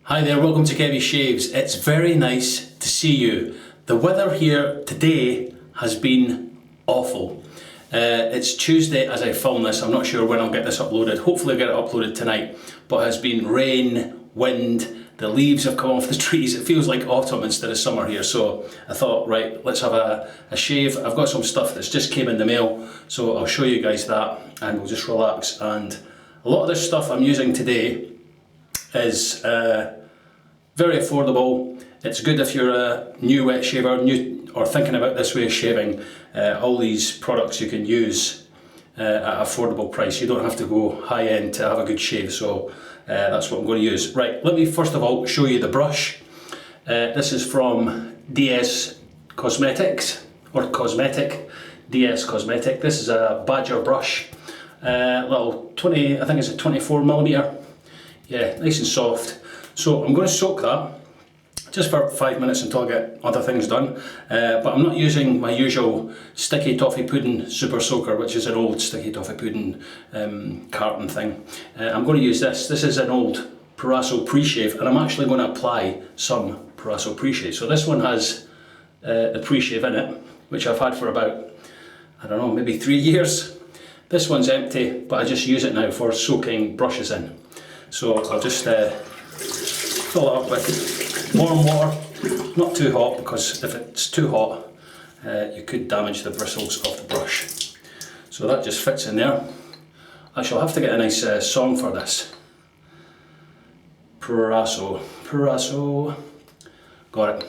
Hi there, welcome to Kevy Shaves. It's very nice to see you. The weather here today has been awful. It's Tuesday as I film this. I'm not sure when I'll get this uploaded. Hopefully I'll get it uploaded tonight. But it has been rain, wind, the leaves have come off the trees. It feels like autumn instead of summer here. So I thought, right, let's have a shave. I've got some stuff that's just came in the mail. So I'll show you guys that and we'll just relax. And a lot of this stuff I'm using today is very affordable. It's good if you're a new wet shaver, or thinking about this way of shaving. All these products you can use at an affordable price. You don't have to go high end to have a good shave, so that's what I'm going to use. Right, let me first of all show you the brush. This is from DS Cosmetics, or Cosmetic, DS Cosmetic. This is a Badger brush. Little 20, I think it's a 24mm. Yeah, nice and soft. So I'm going to soak that just for 5 minutes until I get other things done. But I'm not using my usual sticky toffee pudding super soaker, which is an old sticky toffee pudding carton thing. I'm going to use this. This is an old Proraso pre-shave, and I'm actually going to apply some Proraso pre-shave. So this one has the pre-shave in it, which I've had for about, I don't know, maybe 3 years. This one's empty, but I just use it now for soaking brushes in. So I'll just fill it up with warm water, not too hot, because if it's too hot you could damage the bristles of the brush. So that just fits in there. I shall have to get a nice song for this. Proraso, got it.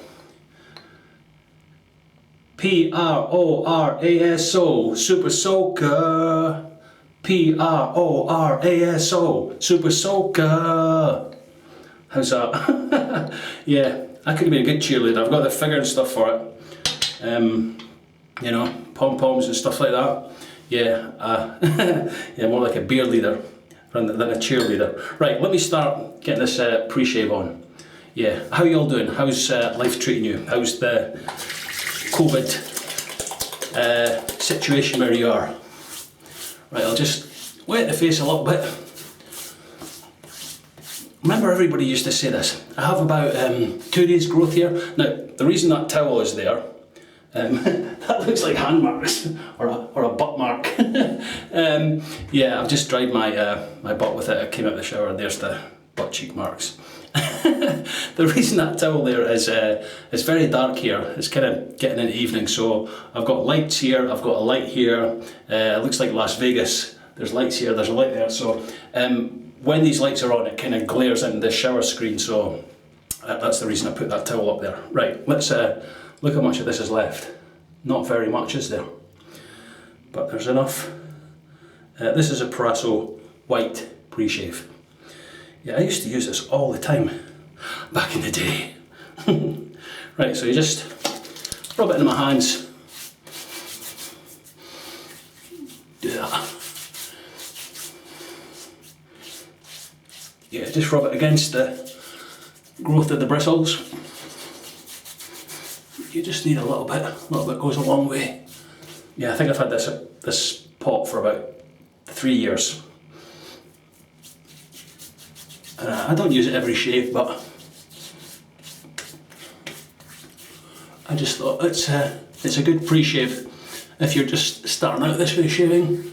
P-R-O-R-A-S-O, Super Soaker. P-R-O-R-A-S-O, Super Soaker. How's that? Yeah, I could be a good cheerleader. I've got the figure and stuff for it. You know, pom-poms and stuff like that. Yeah, yeah, more like a beer leader than a cheerleader. Right, let me start getting this pre-shave on. Yeah, how you all doing? How's life treating you? How's the COVID situation where you are? Right, I'll just wet the face a little bit. Remember, everybody used to say this. I have about 2 days growth here. Now, the reason that towel is there, that looks like hand marks or a butt mark. Yeah, I've just dried my butt with it. I came out of the shower and there's the butt cheek marks. The reason that towel there is it's very dark here. It's kind of getting into evening, so I've got lights here, I've got a light here. It looks like Las Vegas. There's lights here, there's a light there. So when these lights are on, it kind of glares into the shower screen. So that's the reason I put that towel up there. Right, let's look how much of this is left. Not very much, is there? But there's enough. This is a Proraso White pre-shave. Yeah, I used to use this all the time back in the day. Right, so you just rub it in my hands. Do that. Yeah, just rub it against the growth of the bristles. You just need a little bit goes a long way. Yeah, I think I've had this pot for about 3 years. I don't use it every shave, but I just thought it's a good pre-shave if you're just starting out this way of shaving.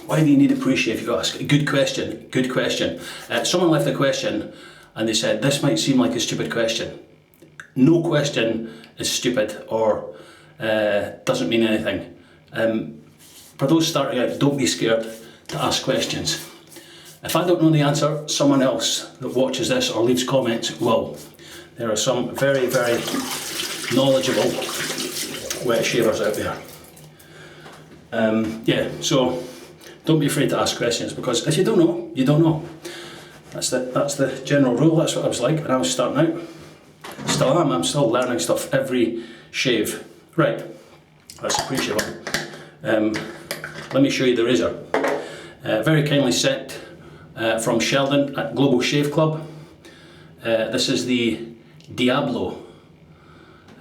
Why do you need a pre-shave? You've got to ask. Good question. Good question. Someone left a question and they said this might seem like a stupid question. No question is stupid or doesn't mean anything. For those starting out, don't be scared to ask questions. If I don't know the answer, someone else that watches this or leaves comments will. There are some very, very knowledgeable wet shavers out there. Yeah, so don't be afraid to ask questions, because if you don't know, you don't know. That's the general rule. That's what I was like when I was starting out. Still am. I'm still learning stuff every shave. Right, that's a pre-shave one. Let me show you the razor. Very kindly sent from Sheldon at Global Shave Club. This is the Diablo.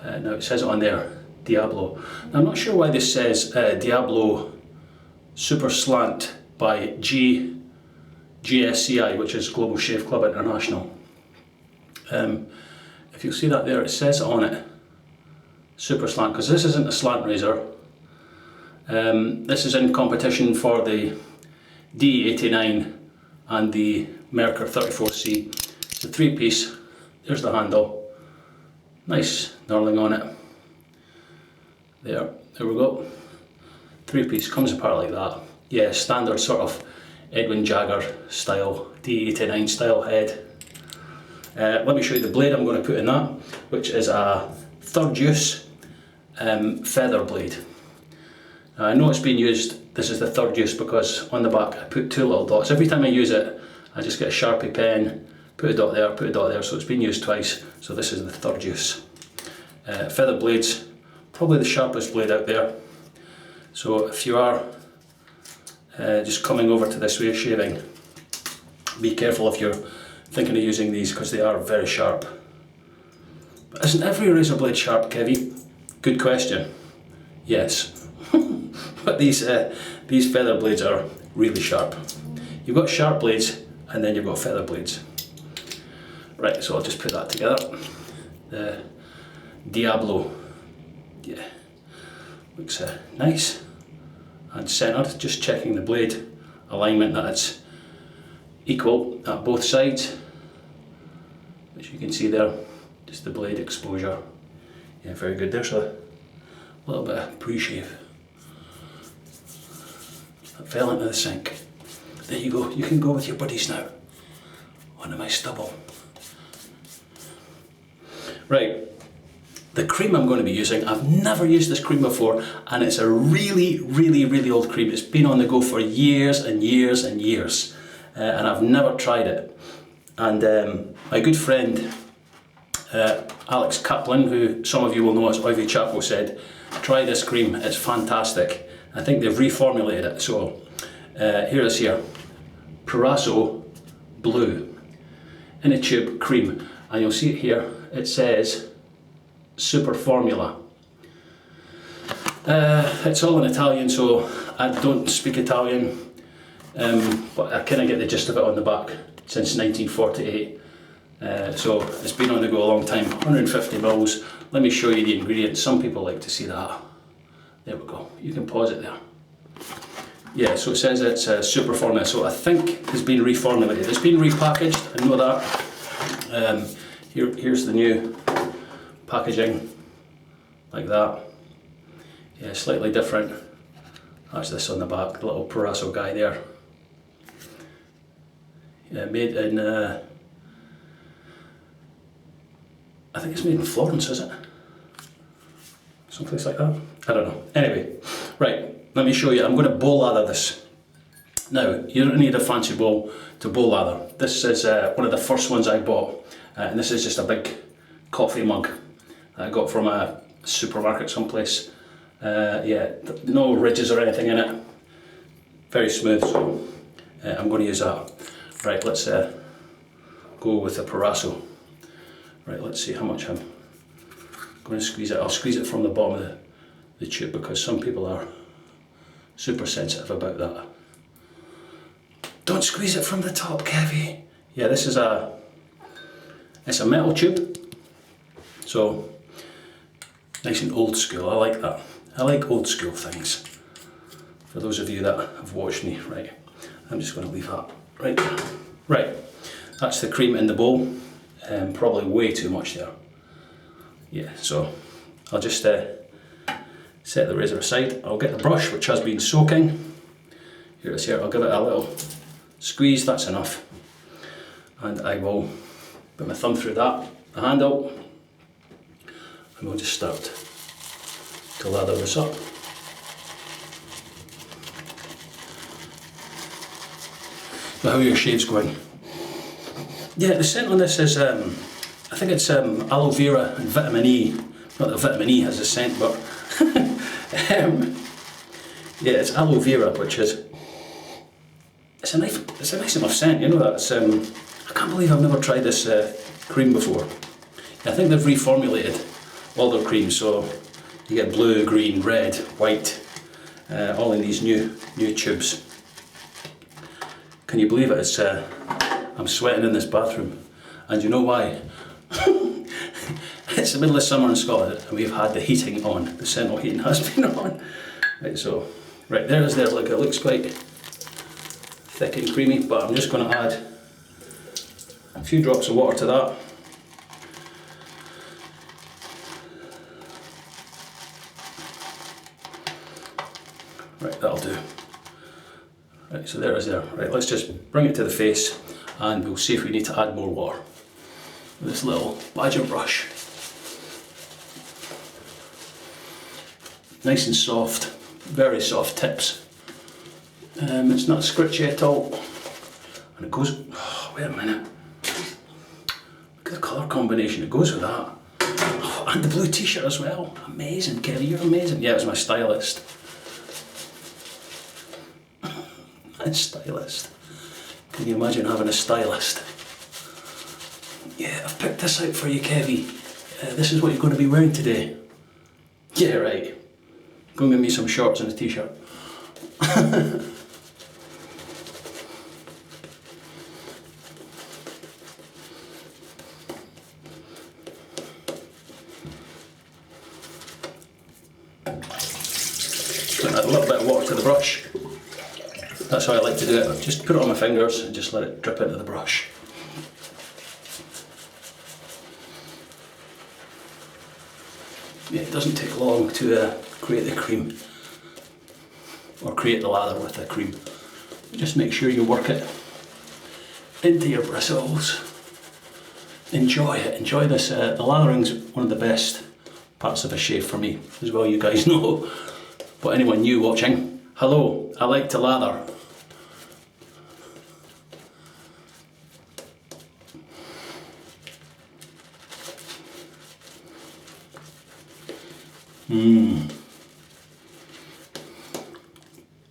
Now it says it on there, Diablo. Now, I'm not sure why this says Diablo Super Slant by GSCI, which is Global Shave Club International. If you'll see that there, it says on it, super slant, because this isn't a slant razor. This is in competition for the D89 and the Merkur 34C. It's a 3-piece, there's the handle, nice knurling on it. There we go. 3-piece, comes apart like that. Yeah, standard sort of Edwin Jagger style, D89 style head. Let me show you the blade I'm going to put in that, which is a third use feather blade. I know it's been used, this is the third use because on the back I put 2 little dots. Every time I use it, I just get a Sharpie pen, put a dot there, so it's been used twice. So this is the third use. Feather blades, probably the sharpest blade out there. So if you are just coming over to this way of shaving, be careful if you're thinking of using these because they are very sharp. But isn't every razor blade sharp, Kevy? Good question. Yes. But these feather blades are really sharp. You've got sharp blades and then you've got feather blades. Right, so I'll just put that together. The Diablo, yeah, looks nice and centered. Just checking the blade alignment that it's equal at both sides, which you can see there, just the blade exposure. Yeah, very good. There's a little bit of pre-shave that fell into the sink. There you go, you can go with your buddies now onto my stubble. Right, the cream I'm going to be using, I've never used this cream before, and it's a really old cream. It's been on the go for years and years and years, and I've never tried it. And my good friend Alex Kaplan, who some of you will know as Ivy Chapo, said, try this cream, it's fantastic. I think they've reformulated it, so here it is here. Proraso Blue in a tube cream, and you'll see it here, it says Super Formula. It's all in Italian, so I don't speak Italian, but I kind of get the gist of it on the back since 1948. So it's been on the go a long time. 150 mils. Let me show you the ingredients. Some people like to see that. There we go. You can pause it there. Yeah, so it says it's a super formula. So I think it's been reformulated. It's been repackaged. I know that. Here's the new packaging, like that. Yeah, slightly different. That's this on the back. The little Proraso guy there. Yeah, made in. I think it's made in Florence, is it? Someplace like that? I don't know. Anyway, right, let me show you. I'm going to bowl lather this. Now, you don't need a fancy bowl to bowl lather. This is one of the first ones I bought, and this is just a big coffee mug that I got from a supermarket someplace. Yeah, no ridges or anything in it. Very smooth, so I'm going to use that. Right, let's go with the Proraso. Right, let's see how much I'm going to squeeze it. I'll squeeze it from the bottom of the tube because some people are super sensitive about that. Don't squeeze it from the top, Kevy. Yeah, this is it's a metal tube, so nice and old school. I like that. I like old school things. For those of you that have watched me, right, I'm just going to leave that right there. Right, that's the cream in the bowl. Probably way too much there. Yeah, so I'll just set the razor aside. I'll get the brush, which has been soaking. Here it is here. I'll give it a little squeeze, that's enough. And I will put my thumb through that, the handle, and we'll just start to lather this up. But how are your shaves going? Yeah, the scent on this is, I think it's aloe vera and vitamin E. Not that vitamin E has a scent, but yeah, it's aloe vera, which is, it's a nice enough scent, you know that. It's, I can't believe I've never tried this cream before. I think they've reformulated all their creams, so you get blue, green, red, white, all in these new tubes. Can you believe it? It's, I'm sweating in this bathroom, and you know why? It's the middle of summer in Scotland and we've had the heating on. The central heating has been on. Right, so, right, there's there, look, it looks quite thick and creamy, but I'm just going to add a few drops of water to that. Right, that'll do. Right, so there it is there. Right, let's just bring it to the face and we'll see if we need to add more water. With this little badger brush. Nice and soft, very soft tips. It's not scritchy at all. And it goes, oh, wait a minute. Look at the colour combination, it goes with that. Oh, and the blue t-shirt as well. Amazing, Kelly, you're amazing. Yeah, it was my stylist. My stylist. Can you imagine having a stylist? Yeah, I've picked this out for you, Kevy. This is what you're going to be wearing today. Yeah, right. Go and get me some shorts and a t-shirt. Add a little bit of water to the brush. That's how I like to do it. Just put it on my fingers and just let it drip into the brush. Yeah, it doesn't take long to create the cream or create the lather with the cream. Just make sure you work it into your bristles. Enjoy it. Enjoy this. The lathering's one of the best parts of a shave for me, as well, you guys know. But anyone new watching, hello, I like to lather.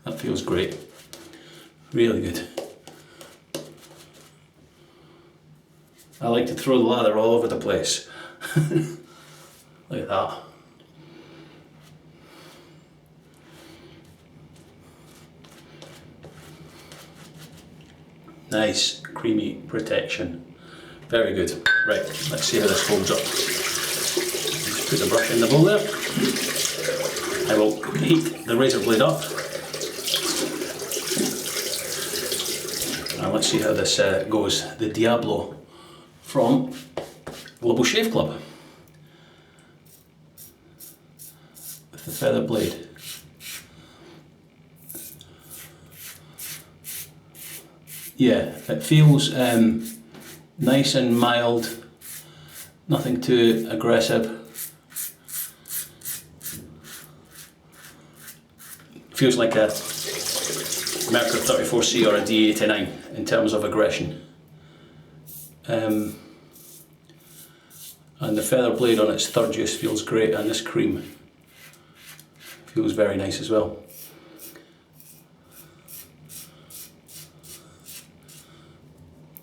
That feels great. Really good. I like to throw the lather all over the place. Look at that. Nice, creamy protection. Very good. Right, let's see how this holds up. Just put the brush in the bowl there. I will heat the razor blade up. And let's see how this goes. The Diablo from Global Shave Club. With the feather blade. Yeah, it feels nice and mild, nothing too aggressive. Feels like a Mercury 34C or a D89 in terms of aggression. And the feather blade on its third use feels great, and this cream feels very nice as well.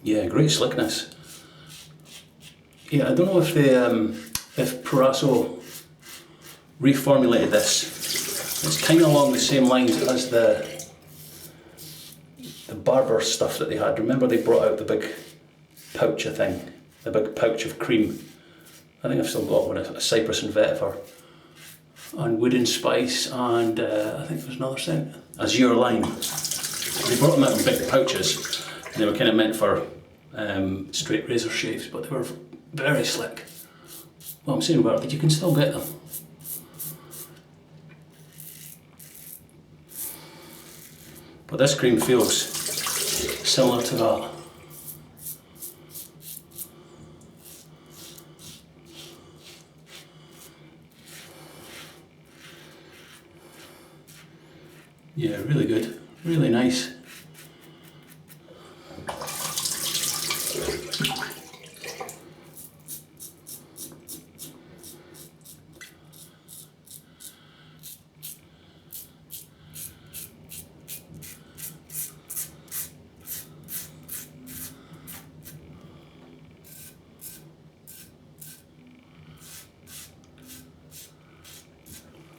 Yeah, great slickness. Yeah, I don't know if they, if Proraso reformulated this. It's kind of along the same lines as the barber stuff that they had. Remember they brought out the big pouch of thing, the big pouch of cream. I think I've still got one, a cypress and vetiver, and wood and spice, and I think there's another scent, azure lime. They brought them out in big pouches. They were kind of meant for straight razor shaves, but they were very slick. Well, I'm saying about, but you can still get them. But this cream feels similar to that. Yeah, really good, really nice.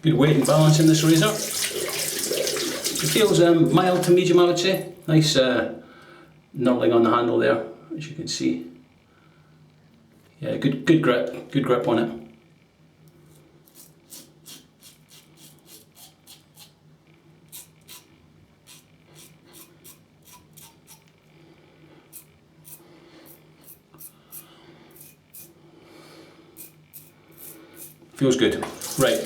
Good weight and balance in this razor. It feels mild to medium, I would say. Nice knurling on the handle there, as you can see. Yeah, good grip on it. feels good. Right,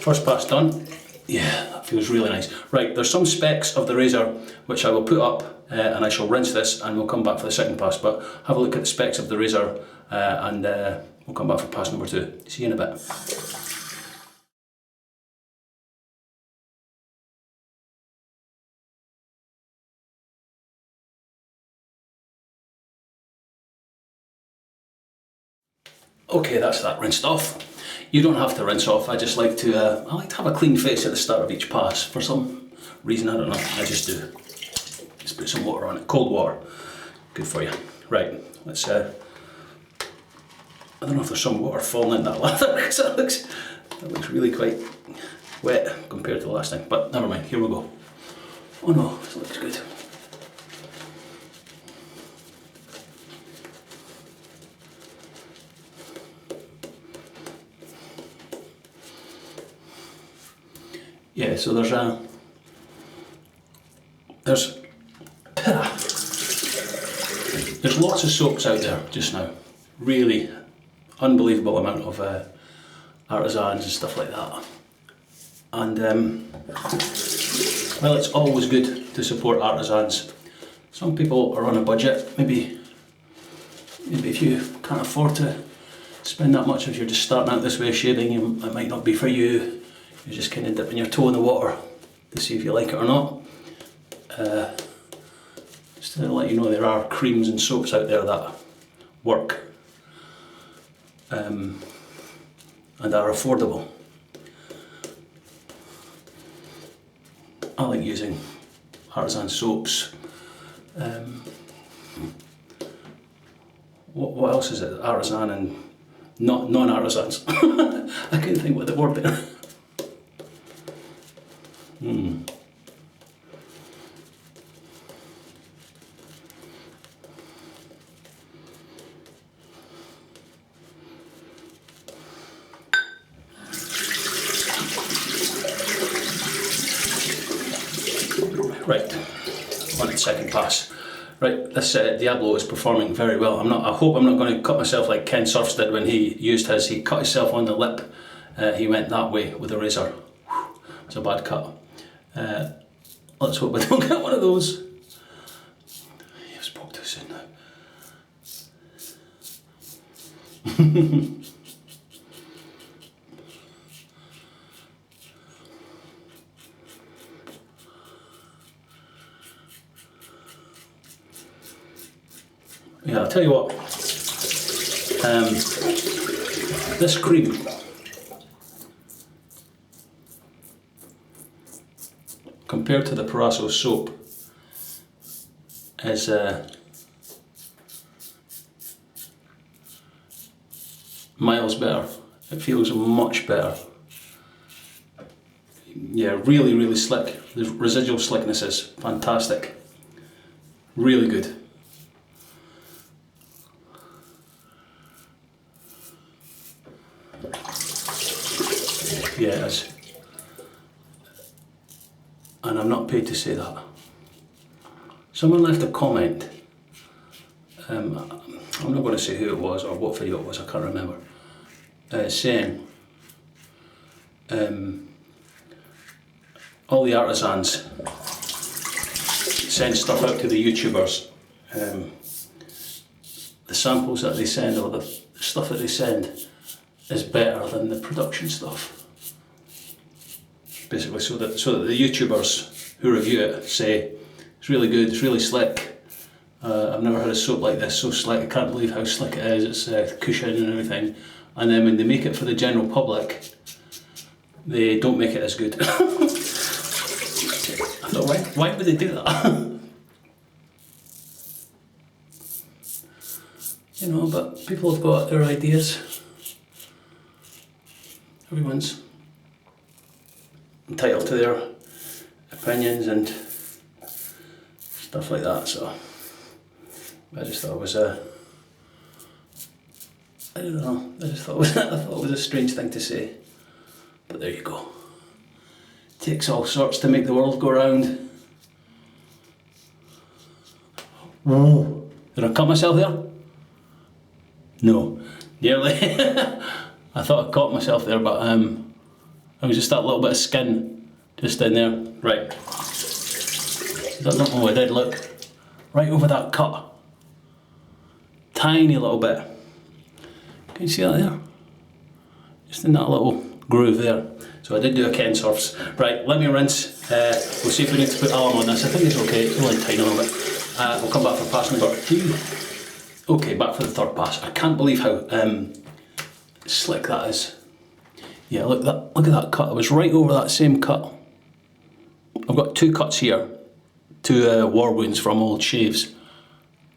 first pass done. Yeah, that feels really nice. Right, there's some specs of the razor which I will put up and I shall rinse this and we'll come back for the second pass, but have a look at the specs of the razor and we'll come back for pass number 2. See you in a bit. Okay, that's that rinsed off. You don't have to rinse off. I just like to have a clean face at the start of each pass for some reason. I don't know. I just do. Just put some water on it. Cold water. Good for you. Right. Let's. I don't know if there's some water falling in that lather because that looks really quite wet compared to the last time. But never mind. Here we go. Oh no, this looks good. Yeah, so there's lots of soaps out there just now. Really unbelievable amount of artisans and stuff like that. And well, it's always good to support artisans. Some people are on a budget. Maybe if you can't afford to spend that much, if you're just starting out this way of shaving, it might not be for you. You're just kind of dipping your toe in the water to see if you like it or not. Just to let you know, there are creams and soaps out there that work and are affordable. I like using artisan soaps. What else is it? Artisan and non-artisans. I couldn't think what the word there. Right, on to the second pass. Right, this Diablo is performing very well. I hope I'm not going to cut myself like Ken Surfs did when he used his. He cut himself on the lip. He went that way with a razor. It's a bad cut. Let's hope I don't get one of those. You've spoke too soon now. Yeah, I'll tell you what. This cream compared to the Proraso soap is miles better. It feels much better. Yeah, really slick. The residual slickness is fantastic. Really good. Yeah, it is. And I'm not paid to say that. Someone left a comment. I'm not going to say who it was or what video it was, I can't remember. Saying all the artisans send stuff out to the YouTubers. The samples that they send or the stuff that they send is better than the production stuff. Basically, so that the YouTubers who review it say it's really good, it's really slick. I've never had a soap like this, so slick. I can't believe how slick it is. It's cushion and everything. And then when they make it for the general public, they don't make it as good. I don't know why would they do that? You know, but people have got their ideas. Everyone's entitled to their opinions and stuff like that, so I just thought it was I don't know, I thought it was a strange thing to say, but there you go. Takes all sorts to make the world go round. Whoa, did I cut myself there? No, nearly. I thought I caught myself there, but it was just that little bit of skin just in there. Right. That's not what I did, look. Right over that cut. Tiny little bit. Can you see that there? Just in that little groove there. So I did do a Ken surfs. Right, let me rinse. We'll see if we need to put alum on this. I think it's okay, it's only a tiny little bit. We'll come back for pass number 2. Okay, back for the third pass. I can't believe how slick that is. Yeah, look at that cut. It was right over that same cut. I've got 2 cuts here, 2 war wounds from old shaves,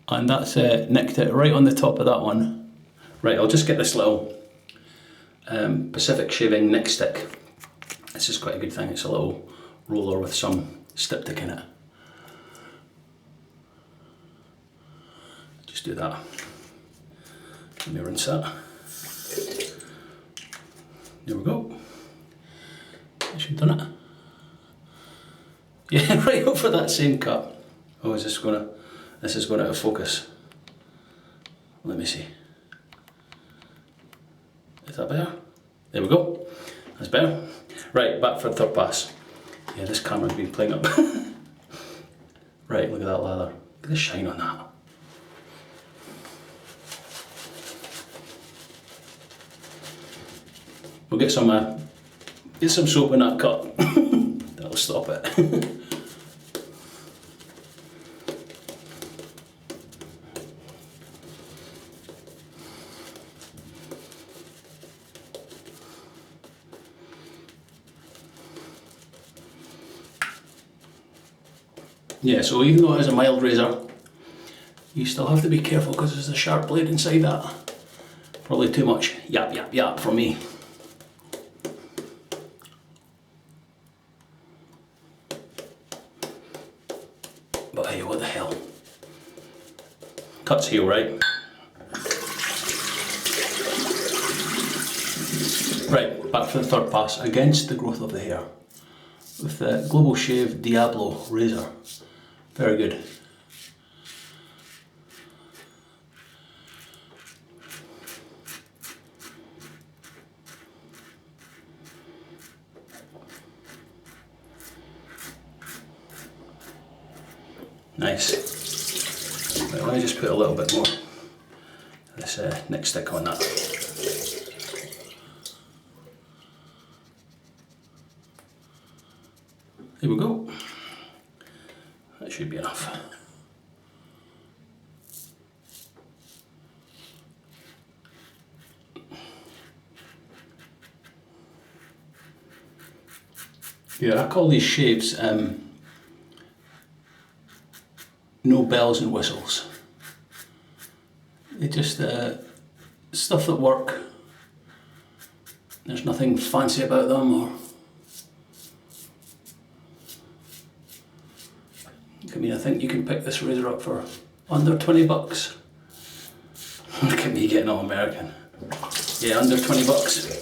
and that's nicked it right on the top of that one. Right, I'll just get this little Pacific shaving nick stick. This is quite a good thing. It's a little roller with some styptic in it. Just do that. Let me rinse that. There we go. I should have done it. Yeah, right over that same cut. Oh, this is going out of focus. Let me see. Is that better? There we go. That's better. Right, back for the third pass. Yeah, this camera's been playing up. Right, look at that lather. Look at the shine on that. We'll get some soap in that cut. That'll stop it. Yeah, so even though it is a mild razor, you still have to be careful because there's a sharp blade inside that. Probably too much yap yap yap for me. But hey, what the hell. Cuts heal, right? Right, back for the third pass against the growth of the hair with the Global Shave Diablo razor. Very good. Nice. Right, let me just put a little bit more of this nick stick on that. There we go. That should be enough. Yeah, I call these shaves no bells and whistles. They're just stuff that work. There's nothing fancy about them, or I mean, I think you can pick this razor up for under 20 bucks. Look at me getting all American. Yeah, under 20 bucks.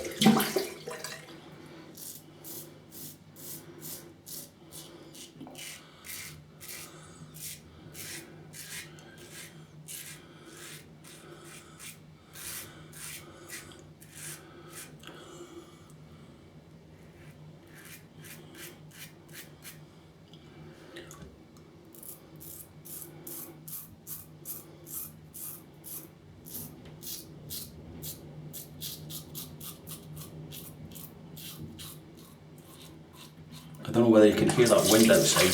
I don't know whether you can hear that wind outside.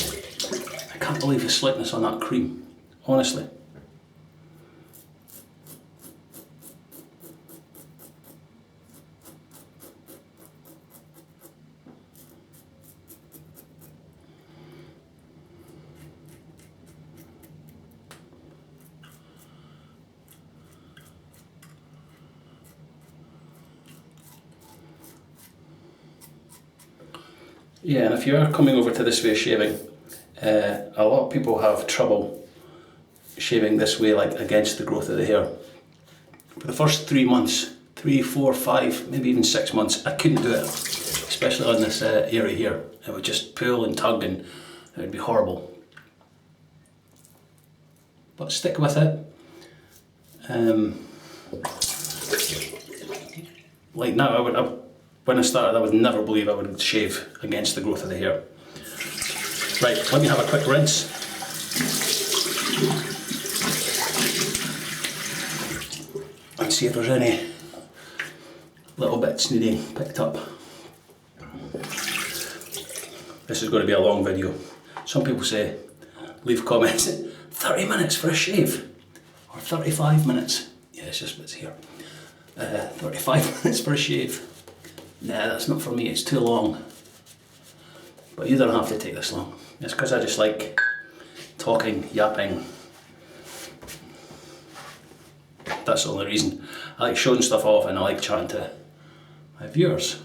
I can't believe the slickness on that cream, honestly. Yeah, and if you are coming over to this way of shaving, a lot of people have trouble shaving this way, like against the growth of the hair. For the first 3 months, 3, 4, 5, maybe even 6 months, I couldn't do it, especially on this area here. It would just pull and tug and it would be horrible. But stick with it. like now, when I started, I would never believe I would shave against the growth of the hair. Right, let me have a quick rinse. And see if there's any little bits needing picked up. This is going to be a long video. Some people say, leave comments, 30 minutes for a shave, or 35 minutes. Yeah, it's just bits here. 35 minutes for a shave. Nah, that's not for me, it's too long. But you don't have to take this long. It's because I just like talking, yapping. That's the only reason. I like showing stuff off and I like chatting to my viewers.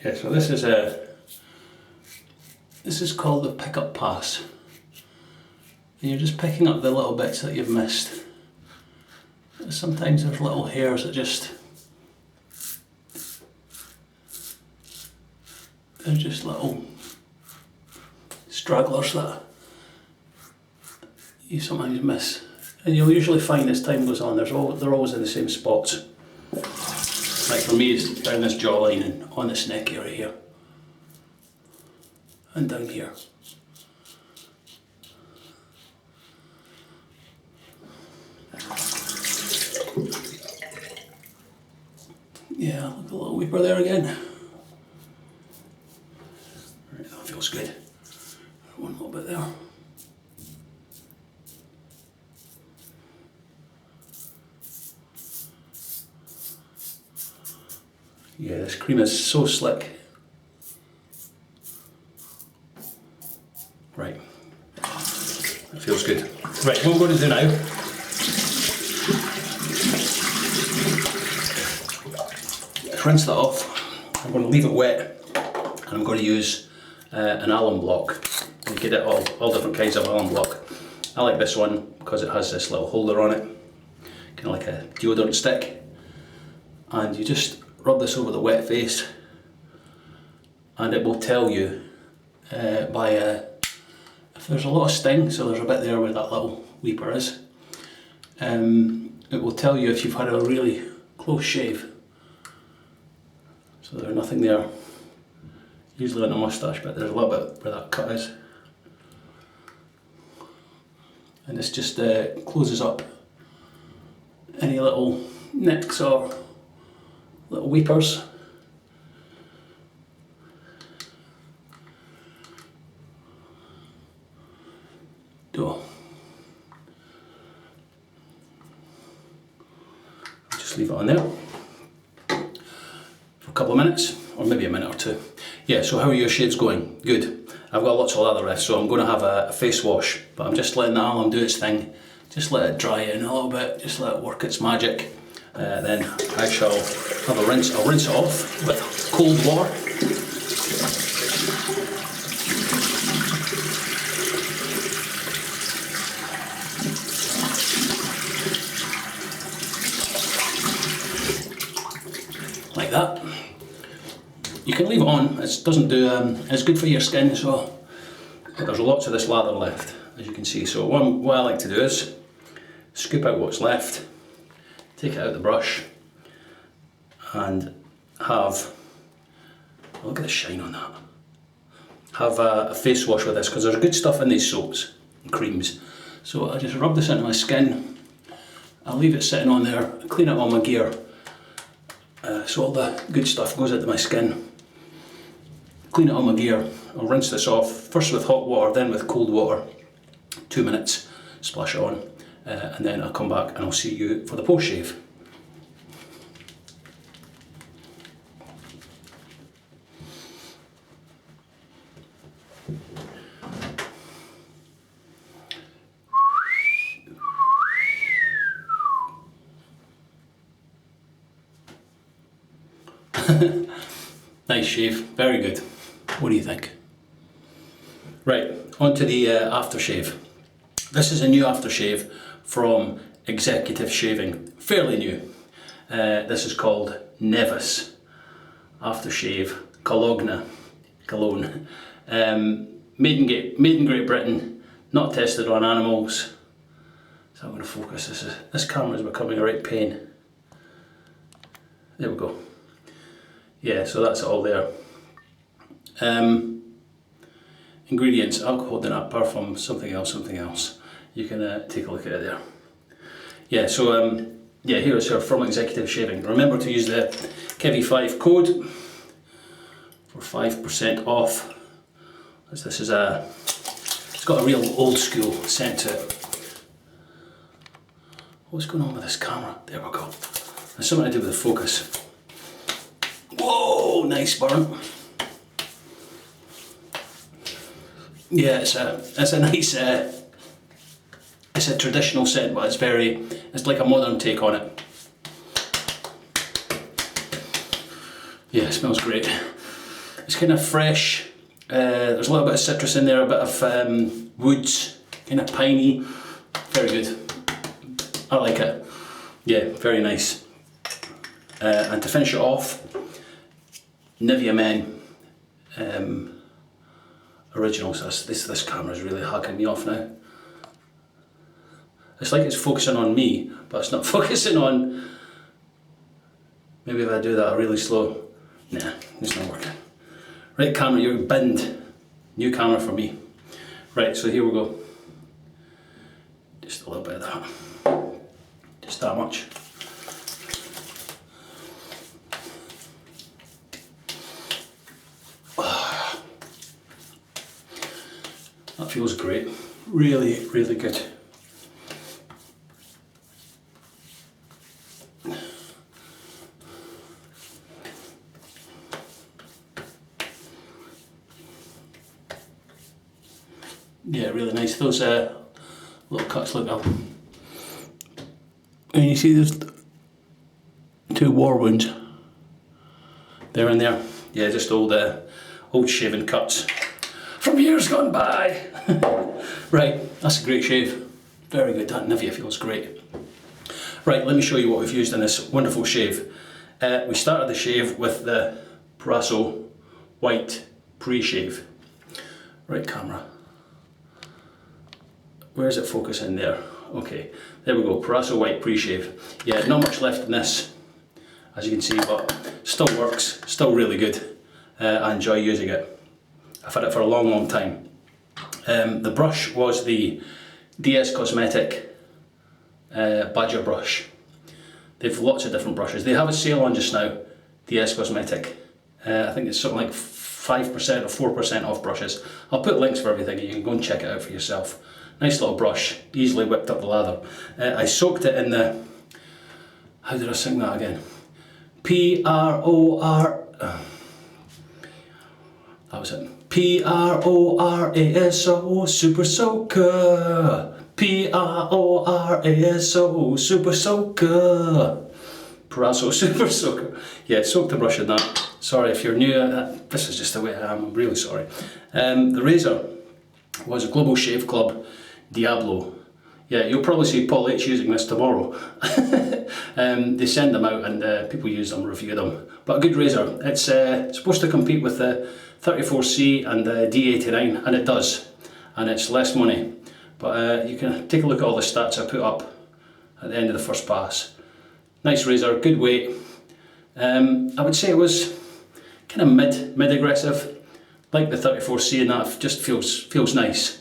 Yeah, so this is called the pickup pass. And you're just picking up the little bits that you've missed. Sometimes there's little hairs that just, they're just little stragglers that you sometimes miss. And you'll usually find as time goes on, they're always in the same spots. Like for me, it's down this jawline and on this neck area here. And down here. Yeah, look, a little weeper there again. Right, that feels good. One little bit there. Yeah, this cream is so slick. Right, that feels good. Right, what I'm going to do now, rinse that off. I'm going to leave it wet and I'm going to use an alum block. You get it all different kinds of alum block. I like this one because it has this little holder on it, kind of like a deodorant stick, and you just rub this over the wet face and it will tell you if there's a lot of sting, so there's a bit there where that little weeper is, it will tell you if you've had a really close shave. So there's nothing there, usually on the moustache, but there's a little bit where that cut is. And this just closes up any little nicks or little weepers. Just leave it on there for a couple of minutes, or maybe a minute or two. Yeah, so how are your shaves going? Good. I've got lots of lather left, so I'm going to have a face wash, but I'm just letting the alum do its thing. Just let it dry in a little bit, just let it work its magic. Then I shall have a rinse. I'll rinse it off with cold water. Like that. You can leave it on, it doesn't do, it's good for your skin, so there's lots of this lather left, as you can see. So what I like to do is scoop out what's left, take it out the brush, and have, look at the shine on that, have a face wash with this, because there's good stuff in these soaps and creams. So I just rub this into my skin, I'll leave it sitting on there, clean up all my gear, so all the good stuff goes into my skin. Clean it on my gear, I'll rinse this off, first with hot water, then with cold water, 2 minutes, splash it on, and then I'll come back and I'll see you for the post shave. Nice shave, very good. What do you think? Right, on to the aftershave. This is a new aftershave from Executive Shaving, fairly new. This is called Nevis Aftershave Cologne. Made in Great Britain, not tested on animals. So I'm going to focus. This camera is becoming a right pain. There we go. Yeah, so that's it all there. Ingredients: alcohol, dinner, parfum, something else. You can take a look at it there. Yeah, so yeah, here is our From Executive Shaving. Remember to use the Kevy5 code for 5% off. As this is it's got a real old school scent to it. What's going on with this camera? There we go. There's something to do with the focus. Whoa, nice burn. Yeah, it's a nice, it's a traditional scent, but it's like a modern take on it. Yeah, it smells great. It's kind of fresh. There's a little bit of citrus in there, a bit of woods, kind of piney. Very good. I like it. Yeah, very nice. And to finish it off, Nivea Men Original. So this camera's really hacking me off now. It's like it's focusing on me, but it's not focusing on. Maybe if I do that really slow. Nah, it's not working. Right, camera, you're binned. New camera for me. Right, so here we go. Just a little bit of that. Just that much. That feels great. Really, really good. Yeah, really nice. Those little cuts look up. And you see there's 2 war wounds there and there. Yeah, just old shaving cuts from years gone by. Right, that's a great shave. Very good. That Nivea feels great. Right, let me show you what we've used in this wonderful shave. We started the shave with the Proraso White pre-shave. Right, camera. Where is it focusing there? Okay, there we go, Proraso White pre-shave. Yeah, not much left in this, as you can see, but still works, still really good. I enjoy using it. I've had it for a long, long time. The brush was the Cosmetic Badger brush. They've lots of different brushes. They have a sale on just now, Cosmetic. I think it's something like 5% or 4% off brushes. I'll put links for everything and you can go and check it out for yourself. Nice little brush, easily whipped up the lather. I soaked it in the, how did I sing that again? P-R-O-R, that was it. P-R-O-R-A-S-O, Super Soaker. P-R-O-R-A-S-O, Super Soaker. Proraso Super Soaker. Yeah, soak the brush in that. Sorry if you're new, this is just the way I am, I'm really sorry. The razor was a Global Shave Club Diablo. Yeah, you'll probably see Paul H using this tomorrow. They send them out and people use them, review them. But a good razor. It's supposed to compete with the 34C and the D89, and it does. And it's less money. But you can take a look at all the stats I put up at the end of the first pass. Nice razor, good weight. I would say it was kind of mid-aggressive, like the 34C, and that just feels nice.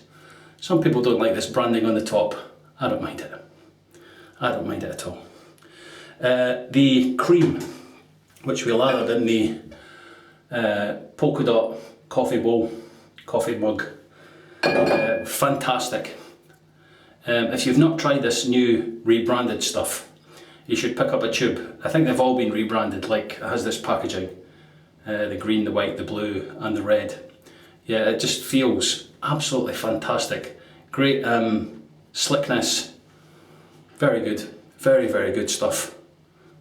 Some people don't like this branding on the top. I don't mind it. I don't mind it at all. The cream, which we lathered in the polka dot coffee bowl, coffee mug, fantastic. If you've not tried this new rebranded stuff, you should pick up a tube. I think they've all been rebranded, like it has this packaging, the green, the white, the blue and the red. Yeah, it just feels absolutely fantastic. Great slickness, very good, very, very good stuff.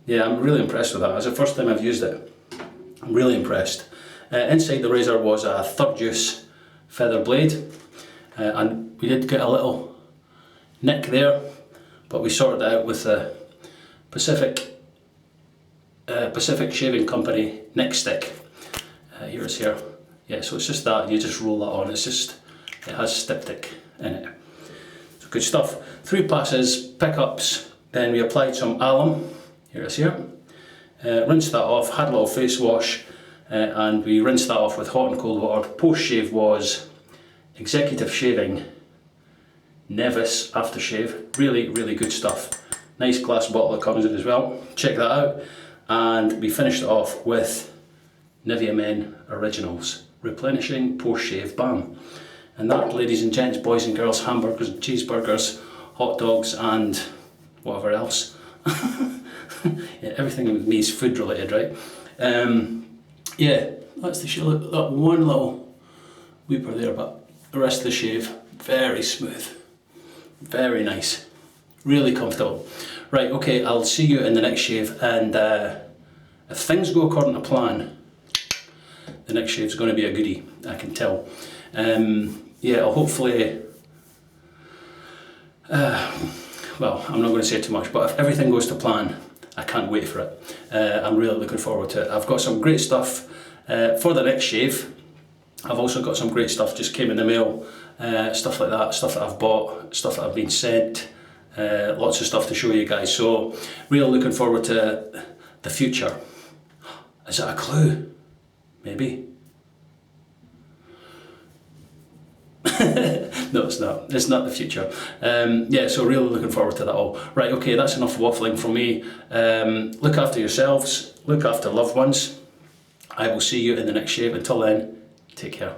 Yeah, I'm really impressed with that. It's the first time I've used it. I'm really impressed. Inside the razor was a third use feather blade, and we did get a little nick there, but we sorted it out with the Pacific Shaving Company nick stick. Here's here. Yeah, so it's just that, you just roll that on. It has styptic in it. So Good stuff. 3 passes, pickups, then we applied some alum, here it is here. Rinsed that off, had a little face wash, and we rinsed that off with hot and cold water. Post shave was executive shaving, Nevis aftershave. Really, really good stuff. Nice glass bottle it comes in as well. Check that out. And we finished it off with Nivea Men Originals, replenishing post shave balm. And that, ladies and gents, boys and girls, hamburgers and cheeseburgers, hot dogs and whatever else. Yeah, everything with me is food related, right? Yeah, that's the shave. Look, that one little weeper there, but the rest of the shave, very smooth, very nice, really comfortable. Right, okay, I'll see you in the next shave, and if things go according to plan, the next shave's going to be a goodie, I can tell. Yeah, I'll hopefully, well, I'm not going to say too much, but if everything goes to plan, I can't wait for it. I'm really looking forward to it. I've got some great stuff for the next shave. I've also got some great stuff just came in the mail, stuff like that, stuff that I've bought, stuff that I've been sent, lots of stuff to show you guys. So, really looking forward to the future. Is that a clue? Maybe? No, it's not. It's not the future. Yeah, so really looking forward to that all. Right, okay, that's enough waffling from me. Look after yourselves, look after loved ones. I will see you in the next shave. Until then, take care.